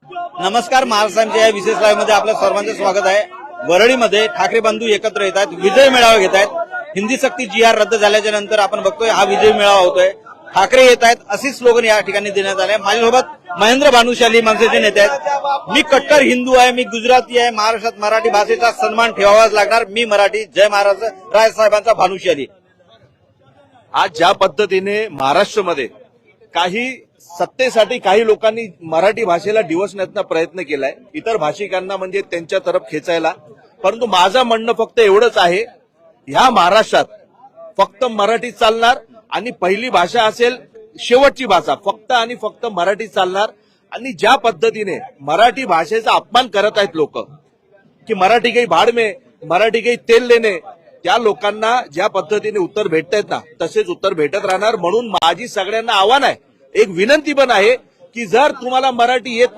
नमस्कार, महाराष्ट्रांच्या या विशेष लाईव्ह मध्ये आपल्या सर्वांचं स्वागत आहे। वरळीमध्ये ठाकरे बंधू एकत्र येत आहेत, विजय मेळावा घेत आहेत। हिंदी सक्ती GR रद्द झाल्याच्या नंतर आपण बघतोय हा विजय मेळावा होतोय। ठाकरे येत आहेत अशी स्लोगन या ठिकाणी देण्यात आले। माझ्यासोबत महेंद्र भानुशाली मनसेचे नेते आहेत। मी कट्टर हिंदू आहे, मी गुजराती आहे, महाराष्ट्रात मराठी भाषेचा सन्मान ठेवावाच लागणार। मी मराठी, जय महाराष्ट्र, राजसाहेबांचा भानुशाली। आज ज्या पद्धतीने महाराष्ट्रामध्ये काही सत्तेसाठी काही लोकांनी मराठी भाषेला डिवचण्याचा प्रयत्न केलाय, इतर भाषिकांना म्हणजे त्यांच्या तरफ खेचायला, परंतु माझं म्हणणं फक्त एवढंच आहे, ह्या महाराष्ट्रात फक्त मराठी चालणार आणि पहिली भाषा असेल शेवटची भाषा फक्त आणि फक्त मराठी चालणार। आणि ज्या पद्धतीने मराठी भाषेचा अपमान करत आहेत लोक की मराठी काही भाड में, मराठी काही तेल लेणे, त्या लोकांना ज्या पद्धतीने उत्तर भेटतायत ना तसेच उत्तर भेटत राहणार। म्हणून माझी सगळ्यांना आव्हान आहे, एक विनंती पण आहे की जर तुम्हाला मराठी येत